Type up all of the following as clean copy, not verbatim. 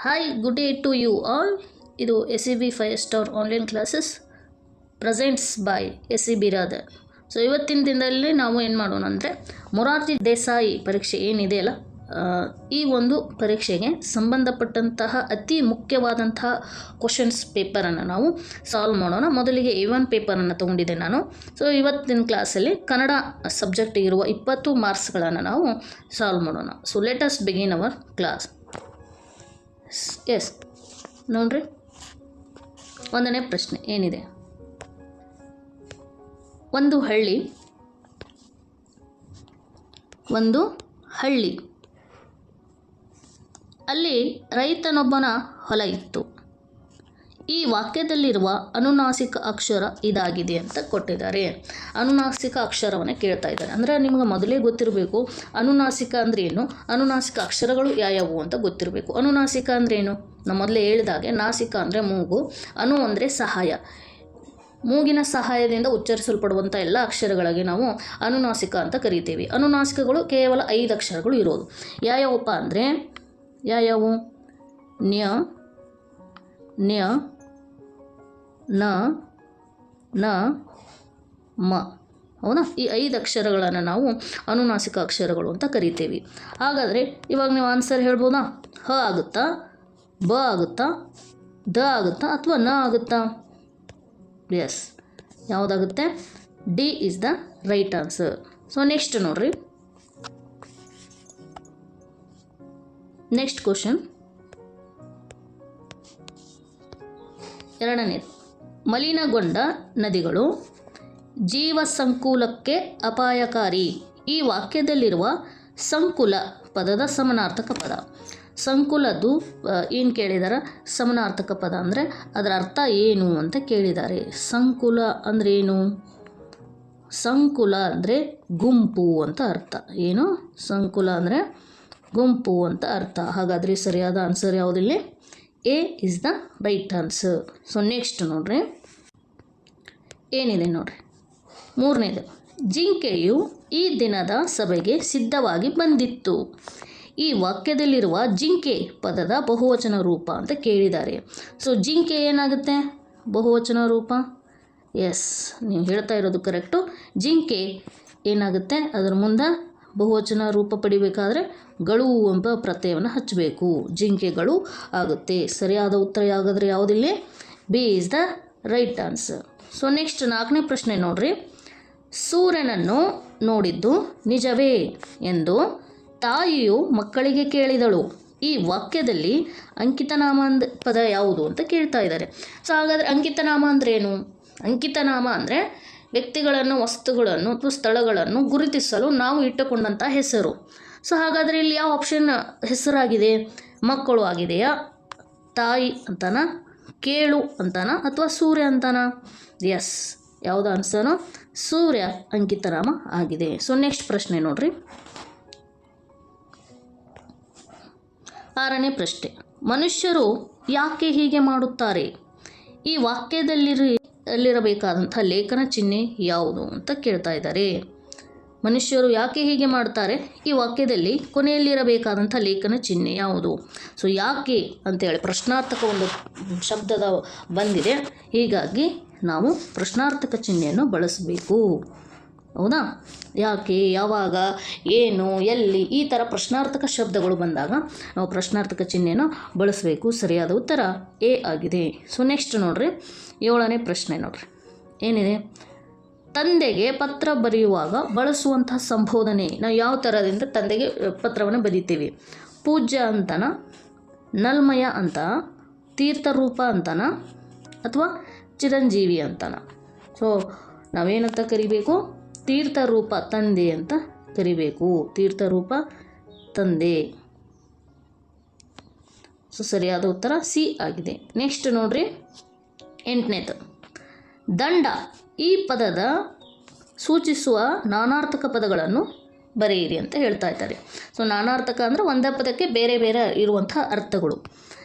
Hi, good day to you all. ಇದು SEB 5 star online classes presents by SEB rather. So ಇವತ್ತಿನ ದಿನದಲ್ಲಿ ನಾವು ಏನು ಮಾಡೋಣ ಅಂದರೆ ಮೊರಾರ್ಜಿ ದೇಸಾಯಿ ಪರೀಕ್ಷೆ ಏನಿದೆಯಲ್ಲ ಈ ಒಂದು ಪರೀಕ್ಷೆಗೆ ಸಂಬಂಧಪಟ್ಟಂತಹ ಅತಿ ಮುಖ್ಯವಾದಂತಹ ಕ್ವಶನ್ಸ್ ಪೇಪರನ್ನು ನಾವು ಸಾಲ್ವ್ ಮಾಡೋಣ. ಮೊದಲಿಗೆ A1 ಪೇಪರನ್ನು ತೊಗೊಂಡಿದ್ದೆ ನಾನು. ಸೊ ಇವತ್ತಿನ ಕ್ಲಾಸಲ್ಲಿ ಕನ್ನಡ ಸಬ್ಜೆಕ್ಟ್ ಇರುವ 20 ಮಾರ್ಕ್ಸ್ಗಳನ್ನು ನಾವು ಸಾಲ್ವ್ ಮಾಡೋಣ. So let us begin our class. Yes ನೋಡ್ರಿ, ಒಂದನೇ ಪ್ರಶ್ನೆ ಏನಿದೆ, ಒಂದು ಹಳ್ಳಿ ಅಲ್ಲಿ ರೈತನೊಬ್ಬನ ಹೊಲ ಇತ್ತು. ಈ ವಾಕ್ಯದಲ್ಲಿರುವ ಅನುನಾಸಿಕ ಅಕ್ಷರ ಇದಾಗಿದೆ ಅಂತ ಕೊಟ್ಟಿದ್ದಾರೆ. ಅನುನಾಸಿಕ ಅಕ್ಷರವನ್ನು ಕೇಳ್ತಾ ಇದ್ದಾರೆ. ಅಂದರೆ ನಿಮ್ಗೆ ಮೊದಲೇ ಗೊತ್ತಿರಬೇಕು ಅನುನಾಸಿಕ ಅಂದರೆ ಏನು, ಅನುನಾಸಿಕ ಅಕ್ಷರಗಳು ಯಾವ್ಯಾವು ಅಂತ ಗೊತ್ತಿರಬೇಕು. ಅನುನಾಸಿಕ ಅಂದರೆ ಏನು, ನಾನು ಮೊದಲೇ ಹೇಳಿದಾಗೆ ನಾಸಿಕ ಅಂದರೆ ಮೂಗು, ಅನು ಅಂದರೆ ಸಹಾಯ, ಮೂಗಿನ ಸಹಾಯದಿಂದ ಉಚ್ಚರಿಸಲ್ಪಡುವಂಥ ಎಲ್ಲ ಅಕ್ಷರಗಳಿಗೆ ನಾವು ಅನುನಾಸಿಕ ಅಂತ ಕರಿತೀವಿ. ಅನುನಾಸಿಕಗಳು ಕೇವಲ 5 ಅಕ್ಷರಗಳು ಇರೋದು. ಯಾವ್ಯಾವಪ್ಪ ಅಂದರೆ ಯಾವ್ಯಾವು, ನ್ಯ, ನ್ಯ, ನ, ನ, ಮ. ಹೌದಾ, ಈ 5 ಅಕ್ಷರಗಳನ್ನು ನಾವು ಅನುನಾಸಿಕ ಅಕ್ಷರಗಳು ಅಂತ ಕರಿತೀವಿ. ಹಾಗಾದರೆ ಇವಾಗ ನೀವು ಆನ್ಸರ್ ಹೇಳ್ಬೋದಾ? ಹ ಆಗುತ್ತಾ, ಬ ಆಗುತ್ತಾ, ದ ಆಗುತ್ತಾ ಅಥವಾ ನ ಆಗುತ್ತಾ? ಎಸ್, ಯಾವುದಾಗುತ್ತೆ? D is the right answer. So next ನೋಡ್ರಿ, ನೆಕ್ಸ್ಟ್ ಕ್ವಶನ್ ಎರಡನೇದು, ಮಲಿನಗೊಂಡ ನದಿಗಳು ಜೀವ ಸಂಕುಲಕ್ಕೆ ಅಪಾಯಕಾರಿ. ಈ ವಾಕ್ಯದಲ್ಲಿರುವ ಸಂಕುಲ ಪದದ ಸಮಾನಾರ್ಥಕ ಪದ. ಸಂಕುಲದ್ದು ಏನು ಕೇಳಿದಾರೆ, ಸಮಾನಾರ್ಥಕ ಪದ ಅಂದರೆ ಅದರ ಅರ್ಥ ಏನು ಅಂತ ಕೇಳಿದ್ದಾರೆ. ಸಂಕುಲ ಅಂದರೆ ಏನು? ಸಂಕುಲ ಅಂದರೆ ಗುಂಪು ಅಂತ ಅರ್ಥ. ಏನು? ಸಂಕುಲ ಅಂದರೆ ಗುಂಪು ಅಂತ ಅರ್ಥ. ಹಾಗಾದರೆ ಸರಿಯಾದ ಆನ್ಸರ್ ಯಾವುದಿಲ್ಲ? A is the right answer. So next ನೋಡ್ರಿ, ಏನಿದೆ ನೋಡ್ರಿ, ಮೂರನೇದು, ಜಿಂಕೆಯು ಈ ದಿನದ ಸಭೆಗೆ ಸಿದ್ಧವಾಗಿ ಬಂದಿತ್ತು. ಈ ವಾಕ್ಯದಲ್ಲಿರುವ ಜಿಂಕೆ ಪದದ ಬಹುವಚನ ರೂಪ ಅಂತ ಕೇಳಿದ್ದಾರೆ. ಸೊ ಜಿಂಕೆ ಏನಾಗುತ್ತೆ? ಬಹುವಚನ ರೂಪ. ಎಸ್, ನೀವು ಹೇಳ್ತಾ ಇರೋದು ಕರೆಕ್ಟು. ಜಿಂಕೆ ಏನಾಗುತ್ತೆ, ಅದರ ಮುಂದೆ ಬಹುವಚನ ರೂಪ ಪಡಿಬೇಕಾದ್ರೆ ಗಳು ಎಂಬ ಪ್ರತ್ಯಯವನ್ನು ಹಚ್ಚಬೇಕು. ಜಿಂಕೆಗಳು ಆಗುತ್ತೆ. ಸರಿಯಾದ ಉತ್ತರ ಯಾವುದಾದ್ರೆ ಯಾವುದಿಲ್ಲ? B is the right answer. So next ನಾಲ್ಕನೇ ಪ್ರಶ್ನೆ ನೋಡ್ರಿ, ಸೂರ್ಯನನ್ನು ನೋಡಿದ್ದು ನಿಜವೇ ಎಂದು ತಾಯಿಯು ಮಕ್ಕಳಿಗೆ ಕೇಳಿದಳು. ಈ ವಾಕ್ಯದಲ್ಲಿ ಅಂಕಿತನಾಮ ಪದ ಯಾವುದು ಅಂತ ಕೇಳ್ತಾ ಇದ್ದಾರೆ. ಸೊ ಹಾಗಾದರೆ ಅಂಕಿತನಾಮ ಅಂದ್ರೇನು? ಅಂಕಿತನಾಮ ಅಂದರೆ ವ್ಯಕ್ತಿಗಳನ್ನು, ವಸ್ತುಗಳನ್ನು ಅಥವಾ ಸ್ಥಳಗಳನ್ನು ಗುರುತಿಸಲು ನಾವು ಇಟ್ಟುಕೊಂಡಂಥ ಹೆಸರು. ಸೊ ಹಾಗಾದರೆ ಇಲ್ಲಿ ಯಾವ ಆಪ್ಷನ್ ಹೆಸರಾಗಿದೆ? ಮಕ್ಕಳು ಆಗಿದೆಯಾ, ತಾಯಿ ಅಂತಾನ, ಕೇಳು ಅಂತಾನ ಅಥವಾ ಸೂರ್ಯ ಅಂತಾನ? ಎಸ್, ಯಾವುದು ಆನ್ಸರು? ಸೂರ್ಯ ಅಂಕಿತನಾಮ ಆಗಿದೆ. ಸೊ ನೆಕ್ಸ್ಟ್ ಪ್ರಶ್ನೆ ನೋಡ್ರಿ, ಆರನೇ ಪ್ರಶ್ನೆ, ಮನುಷ್ಯರು ಯಾಕೆ ಹೀಗೆ ಮಾಡುತ್ತಾರೆ? ಈ ವಾಕ್ಯದಲ್ಲಿರಬೇಕಾದಂಥ ಲೇಖನ ಚಿಹ್ನೆ ಯಾವುದು ಅಂತ ಕೇಳ್ತಾ ಇದ್ದಾರೆ. ಮನುಷ್ಯರು ಯಾಕೆ ಹೀಗೆ ಮಾಡ್ತಾರೆ, ಈ ವಾಕ್ಯದಲ್ಲಿ ಕೊನೆಯಲ್ಲಿರಬೇಕಾದಂಥ ಲೇಖನ ಚಿಹ್ನೆ ಯಾವುದು? ಸೊ ಯಾಕೆ ಅಂತೇಳಿ ಪ್ರಶ್ನಾರ್ಥಕ ಒಂದು ಶಬ್ದದ ಬಂದಿದೆ, ಹೀಗಾಗಿ ನಾವು ಪ್ರಶ್ನಾರ್ಥಕ ಚಿಹ್ನೆಯನ್ನು ಬಳಸಬೇಕು. ಹೌದಾ? ಯಾಕೆ, ಯಾವಾಗ, ಏನು, ಎಲ್ಲಿ, ಈ ಥರ ಪ್ರಶ್ನಾರ್ಥಕ ಶಬ್ದಗಳು ಬಂದಾಗ ನಾವು ಪ್ರಶ್ನಾರ್ಥಕ ಚಿಹ್ನೆಯನ್ನು ಬಳಸಬೇಕು. ಸರಿಯಾದ ಉತ್ತರ ಎ ಆಗಿದೆ. ಸೊ ನೆಕ್ಸ್ಟ್ ನೋಡ್ರಿ, ಏಳನೇ ಪ್ರಶ್ನೆ ನೋಡ್ರಿ, ಏನಿದೆ, ತಂದೆಗೆ ಪತ್ರ ಬರೆಯುವಾಗ ಬಳಸುವಂಥ ಸಂಬೋಧನೆ ನಾವು ಯಾವ ಥರದಿಂದ ತಂದೆಗೆ ಪತ್ರವನ್ನು ಬರೀತೀವಿ? ಪೂಜ್ಯ ಅಂತನ, ನಲ್ಮಯ ಅಂತ, ತೀರ್ಥರೂಪ ಅಂತನ ಅಥವಾ ಚಿರಂಜೀವಿ ಅಂತನ? ಸೊ ನಾವೇನಂತ ಕರಿಬೇಕು? ತೀರ್ಥರೂಪ ತಂದೆ ಅಂತ ಕರಿಬೇಕು. ತೀರ್ಥರೂಪ ತಂದೆ. ಸೊ ಸರಿಯಾದ ಉತ್ತರ ಸಿ ಆಗಿದೆ. ನೆಕ್ಸ್ಟ್ ನೋಡ್ರಿ, ಎಂಟನೇದು, ದಂಡ ಈ ಪದದ ಸೂಚಿಸುವ ನಾನಾರ್ಥಕ ಪದಗಳನ್ನು ಬರೆಯಿರಿ ಅಂತ ಹೇಳ್ತಾ ಇದ್ದಾರೆ. ಸೊ ನಾನಾರ್ಥಕ ಅಂದರೆ ಒಂದೇ ಪದಕ್ಕೆ ಬೇರೆ ಬೇರೆ ಇರುವಂಥ ಅರ್ಥಗಳು.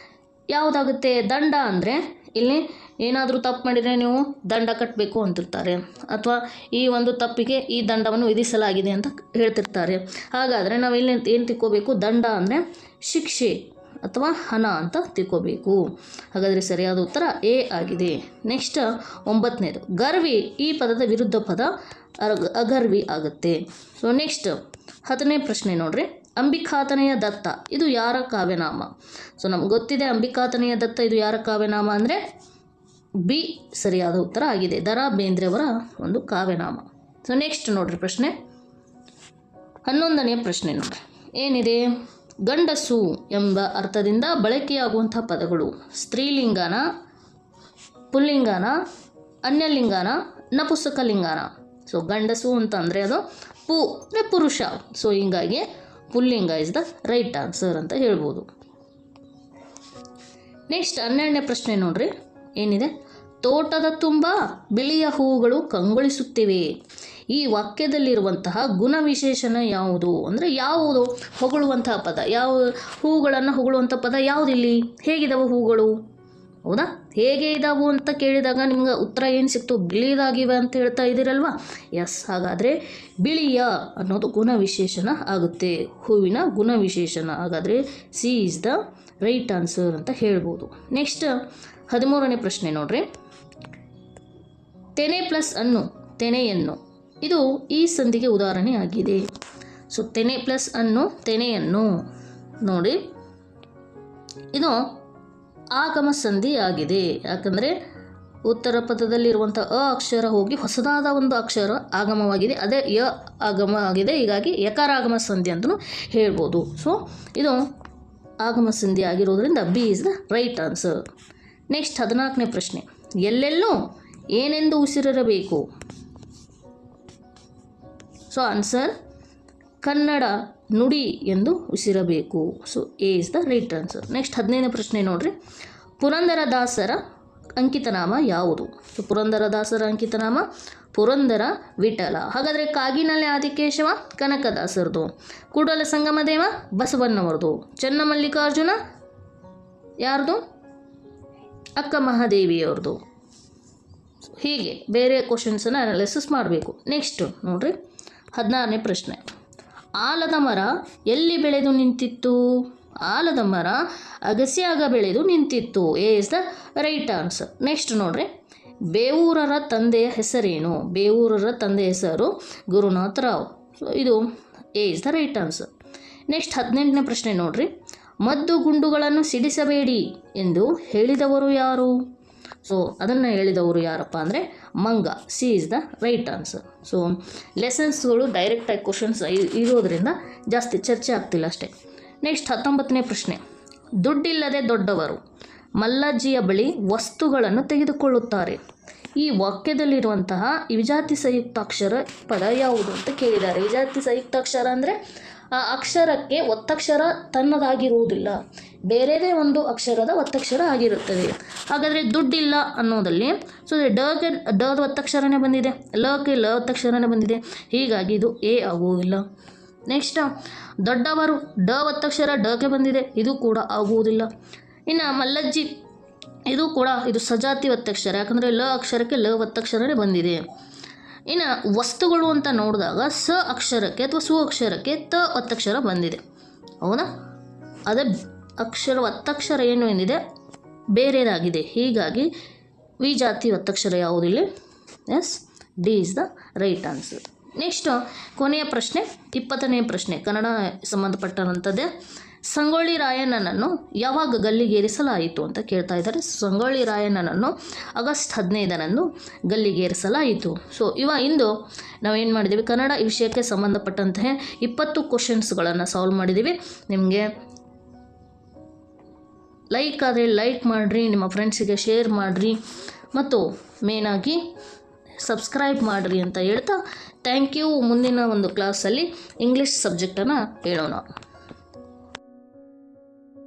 ಯಾವುದಾಗುತ್ತೆ? ದಂಡ ಅಂದರೆ ಇಲ್ಲಿ ಏನಾದರೂ ತಪ್ಪು ಮಾಡಿದರೆ ನೀವು ದಂಡ ಕಟ್ಟಬೇಕು ಅಂತಿರ್ತಾರೆ, ಅಥವಾ ಈ ಒಂದು ತಪ್ಪಿಗೆ ಈ ದಂಡವನ್ನು ವಿಧಿಸಲಾಗಿದೆ ಅಂತ ಹೇಳ್ತಿರ್ತಾರೆ. ಹಾಗಾದರೆ ನಾವು ಇಲ್ಲಿ ಏನು ತಿಳ್ಕೋಬೇಕು? ದಂಡ ಅಂದರೆ ಶಿಕ್ಷೆ ಅಥವಾ ಹಣ ಅಂತ ತಿಳ್ಕೋಬೇಕು. ಹಾಗಾದರೆ ಸರಿಯಾದ ಉತ್ತರ ಎ ಆಗಿದೆ. ನೆಕ್ಸ್ಟ್ 9ನೇದು ಗರ್ವಿ, ಈ ಪದದ ವಿರುದ್ಧ ಪದ ಅಗರ್ವಿ ಆಗುತ್ತೆ. ಸೊ ನೆಕ್ಸ್ಟ್ 10ನೇ ಪ್ರಶ್ನೆ ನೋಡ್ರಿ, ಅಂಬಿಕಾತನಯ ದತ್ತ ಇದು ಯಾರ ಕಾವ್ಯನಾಮ? ಸೊ ನಮ್ಗೆ ಗೊತ್ತಿದೆ ಅಂಬಿಕಾತನಯ ದತ್ತ ಇದು ಯಾರ ಕಾವ್ಯನಾಮ ಅಂದರೆ ಬಿ ಸರಿಯಾದ ಉತ್ತರ ಆಗಿದೆ. ದ ರಾ ಬೇಂದ್ರೆಯವರ ಒಂದು ಕಾವ್ಯನಾಮ. ಸೊ ನೆಕ್ಸ್ಟ್ ನೋಡ್ರಿ ಪ್ರಶ್ನೆ 11ನೇ ಪ್ರಶ್ನೆ ನೋಡ್ರಿ ಏನಿದೆ, ಗಂಡಸು ಎಂಬ ಅರ್ಥದಿಂದ ಬಳಕೆಯಾಗುವಂಥ ಪದಗಳು ಸ್ತ್ರೀಲಿಂಗನ, ಪುಲ್ಲಿಂಗನ, ಅನ್ಯಲಿಂಗನ, ನಪುಂಸಕಲಿಂಗನ. ಸೊ ಗಂಡಸು ಅಂತಂದರೆ ಅದು ಪು ಅಂದರೆ ಪುರುಷ. ಸೊ ಹೀಗಾಗಿ ಪುಲ್ಲಿಂಗ ಇಸ್ ದ ರೈಟ್ ಆನ್ಸರ್ ಅಂತ ಹೇಳ್ಬೋದು. ನೆಕ್ಸ್ಟ್ 12ನೇ ಪ್ರಶ್ನೆ ನೋಡ್ರಿ ಏನಿದೆ, ತೋಟದ ತುಂಬ ಬಿಳಿಯ ಹೂಗಳು ಕಂಗೊಳಿಸುತ್ತಿವೆ. ಈ ವಾಕ್ಯದಲ್ಲಿರುವಂತಹ ಗುಣವಿಶೇಷಣ ಯಾವುದು? ಅಂದರೆ ಯಾವುದು ಹೊಗಳುವಂತಹ ಪದ, ಯಾವ ಹೂಗಳನ್ನು ಹೊಗಳುವಂಥ ಪದ ಯಾವುದಿಲ್ಲಿ? ಹೇಗಿದಾವೆ ಹೂಗಳು? ಹೌದಾ, ಹೇಗೆ ಇದಾವು ಅಂತ ಕೇಳಿದಾಗ ನಿಮ್ಗೆ ಉತ್ತರ ಏನು ಸಿಕ್ತು? ಬಿಳಿದಾಗಿವೆ ಅಂತ ಹೇಳ್ತಾ ಇದ್ದೀರಲ್ವಾ? ಎಸ್, ಹಾಗಾದರೆ ಬಿಳಿಯ ಅನ್ನೋದು ಗುಣವಿಶೇಷಣ ಆಗುತ್ತೆ, ಹೂವಿನ ಗುಣವಿಶೇಷಣ. ಹಾಗಾದರೆ C is the right answer ಅಂತ ಹೇಳ್ಬೋದು. ನೆಕ್ಸ್ಟ್ 13ನೇ ಪ್ರಶ್ನೆ ನೋಡ್ರಿ, ತೆನೆ ಪ್ಲಸ್ ಅನ್ನು, ತೆನೆಯನ್ನು, ಇದು ಈ ಸಂಧಿಗೆ ಉದಾಹರಣೆ ಆಗಿದೆ. ಸೊ ತೆನೆ ಪ್ಲಸ್ ಅನ್ನು, ತೆನೆಯನ್ನು ನೋಡಿ, ಇದು ಆಗಮ ಸಂಧಿ ಆಗಿದೆ. ಯಾಕಂದರೆ ಉತ್ತರ ಪದದಲ್ಲಿರುವಂಥ ಅ ಅಕ್ಷರ ಹೋಗಿ ಹೊಸದಾದ ಒಂದು ಅಕ್ಷರ ಆಗಮವಾಗಿದೆ, ಅದೇ ಯ ಆಗಮ ಆಗಿದೆ. ಹೀಗಾಗಿ ಯಕಾರಾಗಮ ಸಂಧಿ ಅಂತಲೂ ಹೇಳ್ಬೋದು. ಸೊ ಇದು ಆಗಮ ಸಂಧಿ ಆಗಿರೋದ್ರಿಂದ B is the right answer. Next 14ನೇ ಪ್ರಶ್ನೆ, ಎಲ್ಲೆಲ್ಲೂ ಏನೆಂದು ಉಸಿರಿರಬೇಕು? ಸೊ ಆನ್ಸರ್ ಕನ್ನಡ ನುಡಿ ಎಂದು ಉಸಿರಬೇಕು. So A is the right answer. Next 15ನೇ ಪ್ರಶ್ನೆ ನೋಡ್ರಿ, ಪುರಂದರದಾಸರ ಅಂಕಿತನಾಮ ಯಾವುದು? ಸೊ ಪುರಂದರದಾಸರ ಅಂಕಿತನಾಮ ಪುರಂದರ ವಿಠಲ. ಹಾಗಾದರೆ ಕಾಗಿನಲ್ಲಿ ಆದಿಕೇಶವ ಕನಕದಾಸರದು, ಕೂಡಲ ಸಂಗಮ ದೇವ ಬಸವಣ್ಣವರದು, ಚನ್ನಮಲ್ಲಿಕಾರ್ಜುನ ಯಾರ್ದು? ಅಕ್ಕ ಮಹಾದೇವಿಯವ್ರದ್ದು. ಹೀಗೆ ಬೇರೆ ಕ್ವಶನ್ಸನ್ನು ಅನಾಲಿಸಿಸ್ ಮಾಡಬೇಕು. ನೆಕ್ಸ್ಟ್ ನೋಡ್ರಿ 16ನೇ ಪ್ರಶ್ನೆ, ಆಲದ ಮರ ಎಲ್ಲಿ ಬೆಳೆದು ನಿಂತಿತ್ತು? ಆಲದ ಮರ ಅಗಸ್ಯಾಗ ಬೆಳೆದು ನಿಂತಿತ್ತು. A is the right answer. Next ನೋಡ್ರಿ, ಬೇವೂರರ ತಂದೆಯ ಹೆಸರೇನು? ಬೇವೂರರ ತಂದೆಯ ಹೆಸರು ಗುರುನಾಥ ರಾವ್. ಸೊ ಇದು A is the right answer. Next 18ನೇ ಪ್ರಶ್ನೆ ನೋಡ್ರಿ, ಮದ್ದು ಗುಂಡುಗಳನ್ನು ಸಿಡಿಸಬೇಡಿ ಎಂದು ಹೇಳಿದವರು ಯಾರು? ಸೊ ಅದನ್ನು ಹೇಳಿದವರು ಯಾರಪ್ಪ ಅಂದರೆ ಮಂಗ. C is the right answer. So ಲೆಸನ್ಸ್ಗಳು ಡೈರೆಕ್ಟಾಗಿ ಕ್ವಶನ್ಸ್ ಇರೋದ್ರಿಂದ ಜಾಸ್ತಿ ಚರ್ಚೆ ಆಗ್ತಿಲ್ಲ ಅಷ್ಟೇ. ನೆಕ್ಸ್ಟ್ 19ನೇ ಪ್ರಶ್ನೆ, ದುಡ್ಡಿಲ್ಲದೆ ದೊಡ್ಡವರು ಮಲ್ಲಜ್ಜಿಯ ಬಳಿ ವಸ್ತುಗಳನ್ನು ತೆಗೆದುಕೊಳ್ಳುತ್ತಾರೆ. ಈ ವಾಕ್ಯದಲ್ಲಿರುವಂತಹ ವಿಜಾತಿ ಸಂಯುಕ್ತಾಕ್ಷರ ಪದ ಯಾವುದು ಅಂತ ಕೇಳಿದ್ದಾರೆ. ವಿಜಾತಿ ಸಂಯುಕ್ತಾಕ್ಷರ ಅಂದರೆ ಆ ಅಕ್ಷರಕ್ಕೆ ಒತ್ತಕ್ಷರ ತನ್ನದಾಗಿರುವುದಿಲ್ಲ, ಬೇರೆದೇ ಒಂದು ಅಕ್ಷರದ ಒತ್ತಕ್ಷರ ಆಗಿರುತ್ತದೆ. ಹಾಗಾದರೆ ದುಡ್ಡಿಲ್ಲ ಅನ್ನೋದಲ್ಲಿ ಸೊ ಡಗೆ ಡ ಒತ್ತಕ್ಷರನೇ ಬಂದಿದೆ, ಲಕ್ಕೆ ಲ ಒತ್ತಕ್ಷರನೇ ಬಂದಿದೆ, ಹೀಗಾಗಿ ಇದು ಎ ಆಗುವುದಿಲ್ಲ. ನೆಕ್ಸ್ಟ್ ದೊಡ್ಡವರು ಡ ಒತ್ತಕ್ಷರ ಡಗೆ ಬಂದಿದೆ, ಇದು ಕೂಡ ಆಗುವುದಿಲ್ಲ. ಇನ್ನು ಮಲ್ಲಜ್ಜಿ ಇದು ಕೂಡ ಇದು ಸಜಾತಿ ಒತ್ತಕ್ಷರ, ಯಾಕಂದರೆ ಲ ಅಕ್ಷರಕ್ಕೆ ಲ ಒತ್ತಕ್ಷರನೇ ಬಂದಿದೆ. ಇನ್ನು ವಸ್ತುಗಳು ಅಂತ ನೋಡಿದಾಗ ಸ ಅಕ್ಷರಕ್ಕೆ ಅಥವಾ ಸು ಅಕ್ಷರಕ್ಕೆ ತ ಒತ್ತಕ್ಷರ ಬಂದಿದೆ. ಹೌದಾ, ಅದೇ ಅಕ್ಷರ ಒತ್ತಕ್ಷರ ಏನು ಏನಿದೆ ಬೇರೆದಾಗಿದೆ, ಹೀಗಾಗಿ ವಿಜಾತಿ ಒತ್ತಕ್ಷರ ಯಾವುದಿಲ್ಲ. Yes, D is the right answer. Next ಕೊನೆಯ ಪ್ರಶ್ನೆ 20ನೇ ಪ್ರಶ್ನೆ, ಕನ್ನಡ ಸಂಬಂಧಪಟ್ಟಂಥದ್ದೇ. ಸಂಗೊಳ್ಳಿ ರಾಯಣ್ಣನನ್ನು ಯಾವಾಗ ಗಲ್ಲಿಗೇರಿಸಲಾಯಿತು ಅಂತ ಕೇಳ್ತಾ ಇದ್ದಾರೆ. ಸಂಗೊಳ್ಳಿ ರಾಯಣ್ಣನನ್ನು ಆಗಸ್ಟ್ 15ರಂದು ಗಲ್ಲಿಗೇರಿಸಲಾಯಿತು. ಸೊ ಇಂದು ನಾವೇನು ಮಾಡಿದ್ದೀವಿ, ಕನ್ನಡ ವಿಷಯಕ್ಕೆ ಸಂಬಂಧಪಟ್ಟಂತಹ 20 ಕ್ವಶನ್ಸ್ಗಳನ್ನು ಸಾಲ್ವ್ ಮಾಡಿದ್ದೀವಿ. ನಿಮಗೆ ಲೈಕ್ ಆದರೆ ಲೈಕ್ ಮಾಡಿರಿ, ನಿಮ್ಮ ಫ್ರೆಂಡ್ಸಿಗೆ ಶೇರ್ ಮಾಡಿರಿ, ಮತ್ತು ಮೇನಾಗಿ ಸಬ್ಸ್ಕ್ರೈಬ್ ಮಾಡಿರಿ ಅಂತ ಹೇಳ್ತಾ ಥ್ಯಾಂಕ್ ಯು. ಮುಂದಿನ ಒಂದು ಕ್ಲಾಸಲ್ಲಿ ಇಂಗ್ಲೀಷ್ ಸಬ್ಜೆಕ್ಟನ್ನು ಹೇಳೋಣ.